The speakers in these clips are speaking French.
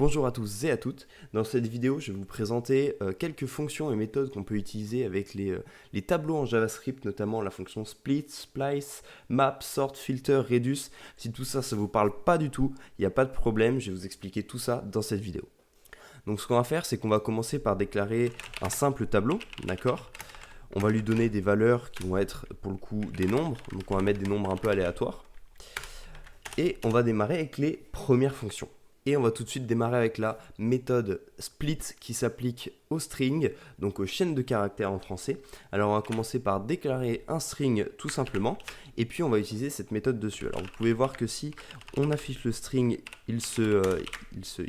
Bonjour à tous et à toutes. Dans cette vidéo, je vais vous présenter quelques fonctions et méthodes qu'on peut utiliser avec les tableaux en JavaScript, notamment la fonction split, splice, map, sort, filter, reduce. Si tout ça, ça vous parle pas du tout, il n'y a pas de problème, je vais vous expliquer tout ça dans cette vidéo. Donc ce qu'on va faire, c'est qu'on va commencer par déclarer un simple tableau, d'accord? On va lui donner des valeurs qui vont être pour le coup des nombres, donc on va mettre des nombres un peu aléatoires. Et on va démarrer avec les premières fonctions. Et on va tout de suite démarrer avec la méthode split qui s'applique aux strings, donc aux chaînes de caractères en français. Alors on va commencer par déclarer un string tout simplement, et puis on va utiliser cette méthode dessus. Alors vous pouvez voir que si on affiche le string, il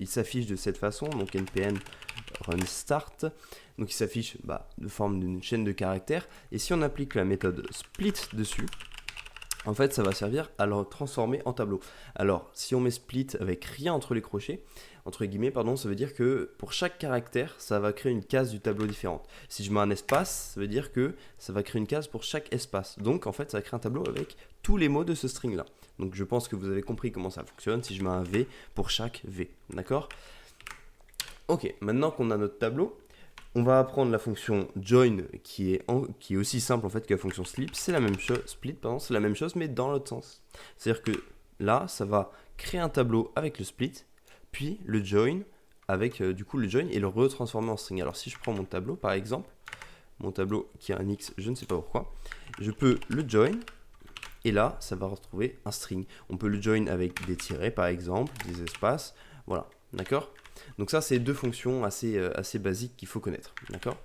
s'affiche de cette façon, donc npm run start, donc il s'affiche de forme d'une chaîne de caractères, et si on applique la méthode split dessus, en fait, ça va servir à le transformer en tableau. Alors, si on met split avec rien entre les crochets, entre guillemets, pardon, ça veut dire que pour chaque caractère, ça va créer une case du tableau différente. Si je mets un espace, ça veut dire que ça va créer une case pour chaque espace. Donc, en fait, ça va créer un tableau avec tous les mots de ce string-là. Donc, je pense que vous avez compris comment ça fonctionne si je mets un V pour chaque V. D'accord ? Ok, maintenant qu'on a notre tableau, on va apprendre la fonction join qui est aussi simple en fait que la fonction split, c'est la même chose, c'est la même chose mais dans l'autre sens. C'est-à-dire que là, ça va créer un tableau avec le split, puis le join avec du coup le join et le retransformer en string. Alors si je prends mon tableau par exemple, mon tableau qui a un x, je ne sais pas pourquoi, je peux le join et là, ça va retrouver un string. On peut le join avec des tirets par exemple, des espaces, voilà, d'accord ? Donc ça, c'est deux fonctions assez basiques qu'il faut connaître, d'accord ?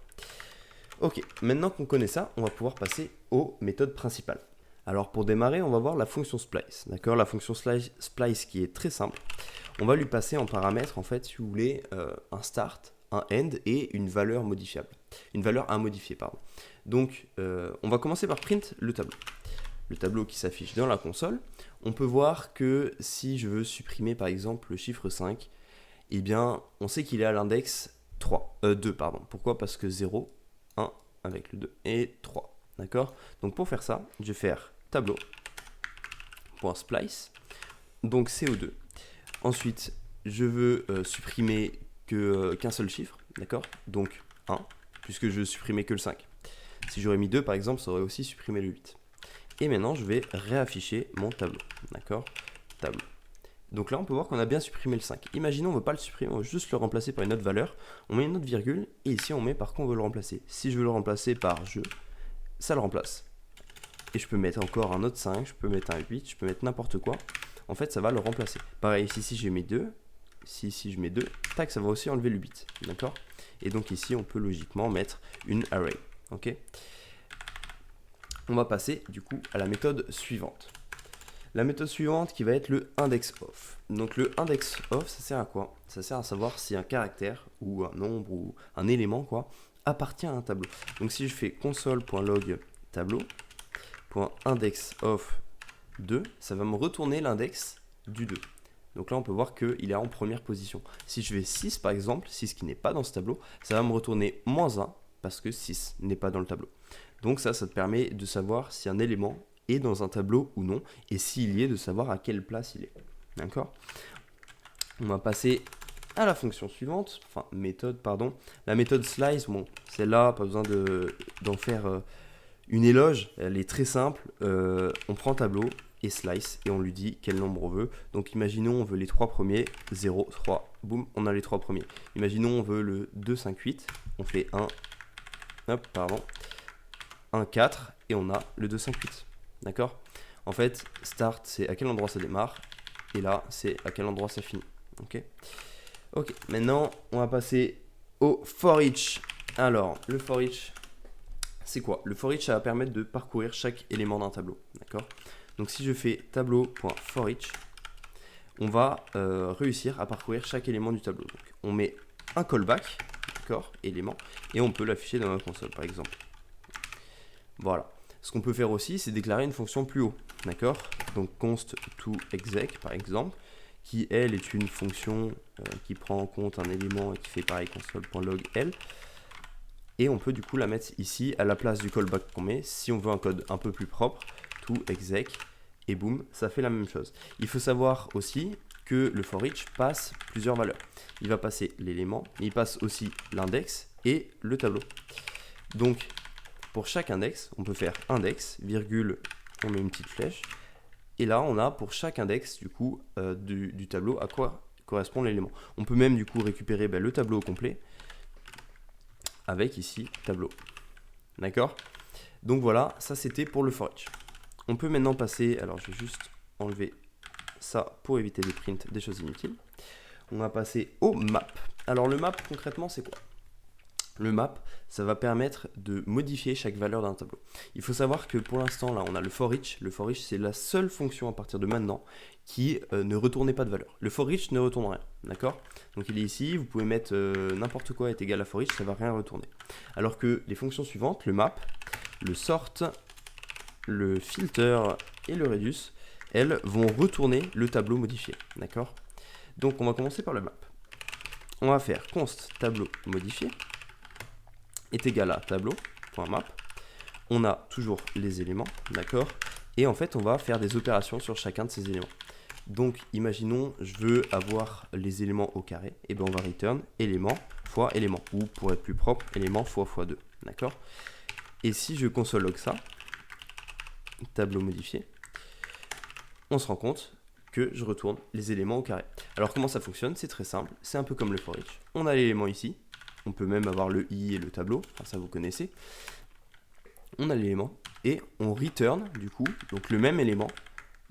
Ok, maintenant qu'on connaît ça, on va pouvoir passer aux méthodes principales. Alors pour démarrer, on va voir la fonction splice, d'accord ? La fonction splice qui est très simple. On va lui passer en paramètre, en fait, si vous voulez, un start, un end et une valeur modifiable. Une valeur à modifier, pardon. Donc, on va commencer par print le tableau. Le tableau qui s'affiche dans la console. On peut voir que si je veux supprimer, par exemple, le chiffre 5, eh bien, on sait qu'il est à l'index 2. Pourquoi ? Parce que 0, 1 avec le 2 et 3. D'accord ? Donc pour faire ça, je vais faire tableau.splice, donc CO2. Ensuite, je veux supprimer qu'un seul chiffre, d'accord ? Donc 1, puisque je veux supprimer que le 5. Si j'aurais mis 2, par exemple, ça aurait aussi supprimé le 8. Et maintenant, je vais réafficher mon tableau, d'accord ? Tableau. Donc là, on peut voir qu'on a bien supprimé le 5. Imaginons, on ne veut pas le supprimer, on veut juste le remplacer par une autre valeur. On met une autre virgule, et ici, on met par quoi on veut le remplacer. Si je veux le remplacer par je, ça le remplace. Et je peux mettre encore un autre 5, je peux mettre un 8, je peux mettre n'importe quoi. En fait, ça va le remplacer. Pareil, ici, si je mets 2, si je mets 2, tac, ça va aussi enlever le 8. D'accord ? Et donc ici, on peut logiquement mettre une array. Ok ? On va passer, du coup, à la méthode suivante. La méthode suivante qui va être le indexOf. Donc le indexOf, ça sert à quoi ? Ça sert à savoir si un caractère ou un nombre ou un élément appartient à un tableau. Donc si je fais console.log tableau.indexOf2, ça va me retourner l'index du 2. Donc là on peut voir qu'il est en première position. Si je fais 6 par exemple, 6 qui n'est pas dans ce tableau, ça va me retourner -1 parce que 6 n'est pas dans le tableau. Donc ça te permet de savoir si un élément est dans un tableau ou non, et s'il y est, de savoir à quelle place il est. D'accord ? On va passer à la fonction suivante, méthode, pardon. La méthode slice, bon, celle-là, pas besoin d'en faire une éloge, elle est très simple. On prend tableau et slice, et on lui dit quel nombre on veut. Donc imaginons, on veut les 3 premiers, 0, 3, boum, on a les 3 premiers. Imaginons, on veut le 2, 5, 8, on fait 1, 4, et on a le 2, 5, 8. D'accord ? En fait, start, c'est à quel endroit ça démarre, et là, c'est à quel endroit ça finit. Ok, maintenant, on va passer au for each. Alors, le for each, c'est quoi ? Le for each, ça va permettre de parcourir chaque élément d'un tableau. D'accord ? Donc, si je fais tableau.for each, on va réussir à parcourir chaque élément du tableau. Donc, on met un callback, d'accord, élément, et on peut l'afficher dans la console, par exemple. Voilà. Ce qu'on peut faire aussi, c'est déclarer une fonction plus haut, d'accord ? Donc const to exec, par exemple, qui, elle, est une fonction qui prend en compte un élément et qui fait pareil, console.log L. Et on peut du coup la mettre ici, à la place du callback qu'on met, si on veut un code un peu plus propre, to exec, et boum, ça fait la même chose. Il faut savoir aussi que le for each passe plusieurs valeurs. Il va passer l'élément, il passe aussi l'index et le tableau. Donc, pour chaque index, on peut faire index, virgule, on met une petite flèche. Et là, on a pour chaque index, du coup, du tableau, à quoi correspond l'élément. On peut même, du coup, récupérer le tableau au complet avec ici, tableau. D'accord? Donc voilà, ça c'était pour le for each. On peut maintenant passer, alors je vais juste enlever ça pour éviter des prints, des choses inutiles. On va passer au map. Alors le map, concrètement, c'est quoi? Le map, ça va permettre de modifier chaque valeur d'un tableau. Il faut savoir que pour l'instant, là, on a le for each. Le for each, c'est la seule fonction à partir de maintenant qui ne retournait pas de valeur. Le for each ne retourne rien, d'accord? Donc il est ici, vous pouvez mettre n'importe quoi est égal à for each, ça ne va rien retourner. Alors que les fonctions suivantes, le map, le sort, le filter et le reduce, elles vont retourner le tableau modifié, d'accord? Donc on va commencer par le map. On va faire const tableau modifié est égal à tableau.map. On a toujours les éléments, d'accord? Et en fait, on va faire des opérations sur chacun de ces éléments. Donc, imaginons, je veux avoir les éléments au carré. Et bien, on va return élément fois élément. Ou, pour être plus propre, élément fois 2, d'accord? Et si je console log ça, tableau modifié, on se rend compte que je retourne les éléments au carré. Alors, comment ça fonctionne? C'est très simple. C'est un peu comme le for each. On a l'élément ici. On peut même avoir le i et le tableau, enfin, ça vous connaissez. On a l'élément et on return du coup, donc le même élément,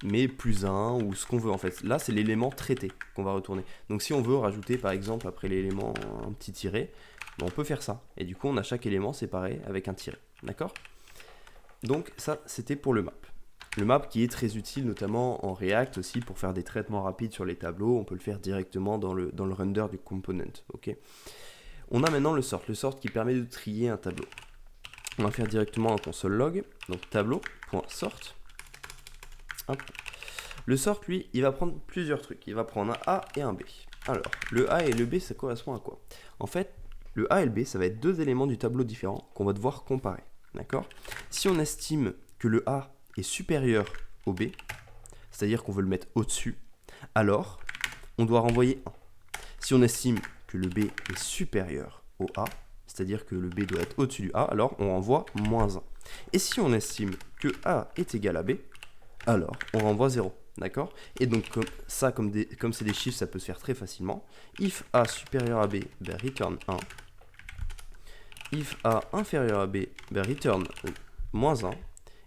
mais plus 1 ou ce qu'on veut en fait. Là, c'est l'élément traité qu'on va retourner. Donc si on veut rajouter par exemple après l'élément un petit tiret, on peut faire ça. Et du coup, on a chaque élément séparé avec un tiret. D'accord? Donc ça, c'était pour le map. Le map qui est très utile notamment en React aussi pour faire des traitements rapides sur les tableaux. On peut le faire directement dans le render du component. Ok. On a maintenant le sort qui permet de trier un tableau. On va faire directement un console log, donc tableau.sort. Le sort, lui, il va prendre plusieurs trucs. Il va prendre un A et un B. Alors, le A et le B, ça correspond à quoi? En fait, le A et le B, ça va être deux éléments du tableau différents qu'on va devoir comparer. D'accord? Si on estime que le A est supérieur au B, c'est-à-dire qu'on veut le mettre au-dessus, alors on doit renvoyer 1. Si on estime que le B est supérieur au A, c'est-à-dire que le B doit être au-dessus du A, alors on renvoie -1. Et si on estime que A est égal à B, alors on renvoie 0. D'accord? Et donc comme c'est des chiffres, ça peut se faire très facilement. If A supérieur à B, ben return 1. If A inférieur à B, ben return -1.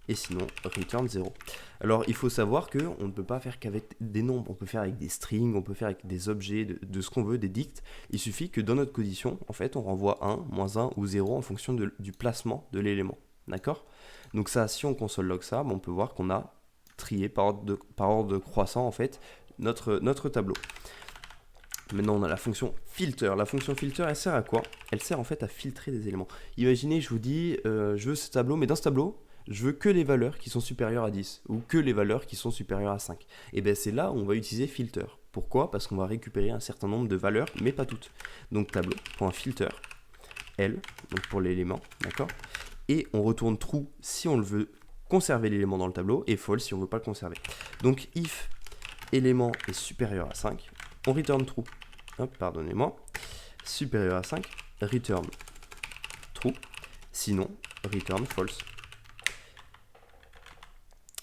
Et sinon, return 0. Alors, il faut savoir qu'on ne peut pas faire qu'avec des nombres. On peut faire avec des strings, on peut faire avec des objets, de ce qu'on veut, des dicts. Il suffit que dans notre condition, en fait, on renvoie 1, -1 ou 0 en fonction du placement de l'élément. D'accord? Donc ça, si on console log ça, on peut voir qu'on a trié par ordre croissant, en fait, notre tableau. Maintenant, on a la fonction filter. La fonction filter, elle sert à quoi? Elle sert en fait à filtrer des éléments. Imaginez, je vous dis, je veux ce tableau, mais dans ce tableau, je veux que les valeurs qui sont supérieures à 10 ou que les valeurs qui sont supérieures à 5. Et bien c'est là où on va utiliser filter. Pourquoi? Parce qu'on va récupérer un certain nombre de valeurs, mais pas toutes. Donc tableau.filter, L, donc pour l'élément, d'accord? Et on retourne true si on le veut conserver l'élément dans le tableau et false si on ne veut pas le conserver. Donc if élément est supérieur à 5, on return true. Hop, pardonnez-moi. Supérieur à 5, return true. Sinon, return false.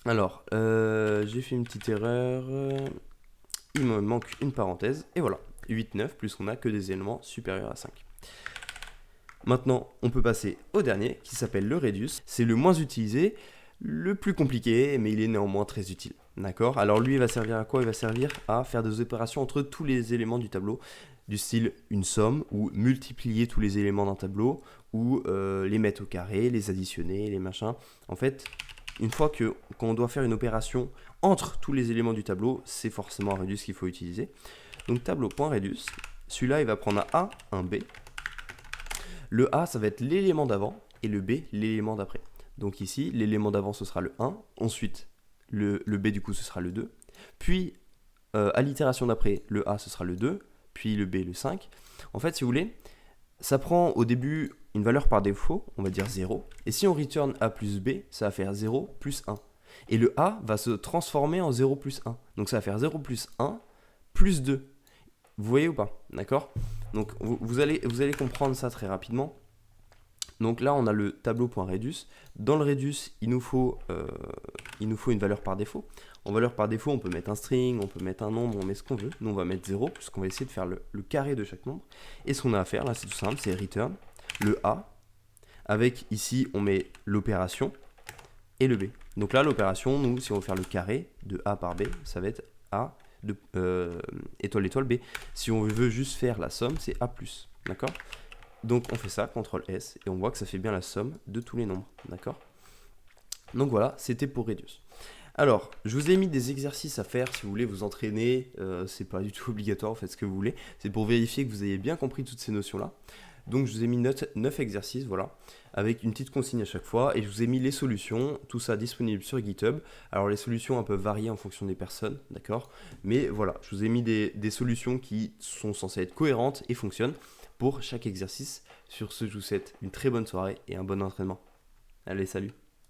Alors, j'ai fait une petite erreur. Il me manque une parenthèse. Et voilà, 8, 9, puisqu'on n'a que des éléments supérieurs à 5. Maintenant, on peut passer au dernier, qui s'appelle le reduce. C'est le moins utilisé, le plus compliqué, mais il est néanmoins très utile. D'accord? Alors lui, il va servir à quoi? Il va servir à faire des opérations entre tous les éléments du tableau, du style une somme, ou multiplier tous les éléments d'un tableau, ou les mettre au carré, les additionner, les machins. En fait, une fois qu'on doit faire une opération entre tous les éléments du tableau, c'est forcément un reduce qu'il faut utiliser. Donc tableau.reduce, celui-là, il va prendre un A, un B. Le A, ça va être l'élément d'avant, et le B, l'élément d'après. Donc ici, l'élément d'avant, ce sera le 1. Ensuite, le B, du coup, ce sera le 2. Puis, à l'itération d'après, le A, ce sera le 2. Puis le B, le 5. En fait, si vous voulez, ça prend au début une valeur par défaut, on va dire 0. Et si on return A plus B, ça va faire 0 plus 1. Et le A va se transformer en 0 plus 1. Donc ça va faire 0 plus 1 plus 2. Vous voyez ou pas? D'accord? Donc vous allez comprendre ça très rapidement. Donc là, on a le tableau.reduce. Dans le reduce, il nous faut une valeur par défaut. En valeur par défaut, on peut mettre un string, on peut mettre un nombre, on met ce qu'on veut. Nous, on va mettre 0, puisqu'on va essayer de faire le carré de chaque nombre. Et ce qu'on a à faire, là, c'est tout simple, c'est return, le A, avec ici, on met l'opération et le B. Donc là, l'opération, nous, si on veut faire le carré de A par B, ça va être A, étoile, étoile, B. Si on veut juste faire la somme, c'est A+. D'accord? Donc on fait ça, CTRL S, et on voit que ça fait bien la somme de tous les nombres. D'accord? Donc voilà, c'était pour Reduce. Alors, je vous ai mis des exercices à faire si vous voulez vous entraîner. C'est pas du tout obligatoire, faites ce que vous voulez. C'est pour vérifier que vous ayez bien compris toutes ces notions-là. Donc je vous ai mis 9 exercices, voilà, avec une petite consigne à chaque fois, et je vous ai mis les solutions, tout ça disponible sur GitHub. Alors les solutions peuvent varier en fonction des personnes, d'accord? Mais voilà, je vous ai mis des solutions qui sont censées être cohérentes et fonctionnent pour chaque exercice. Sur ce, je vous souhaite une très bonne soirée et un bon entraînement. Allez, salut!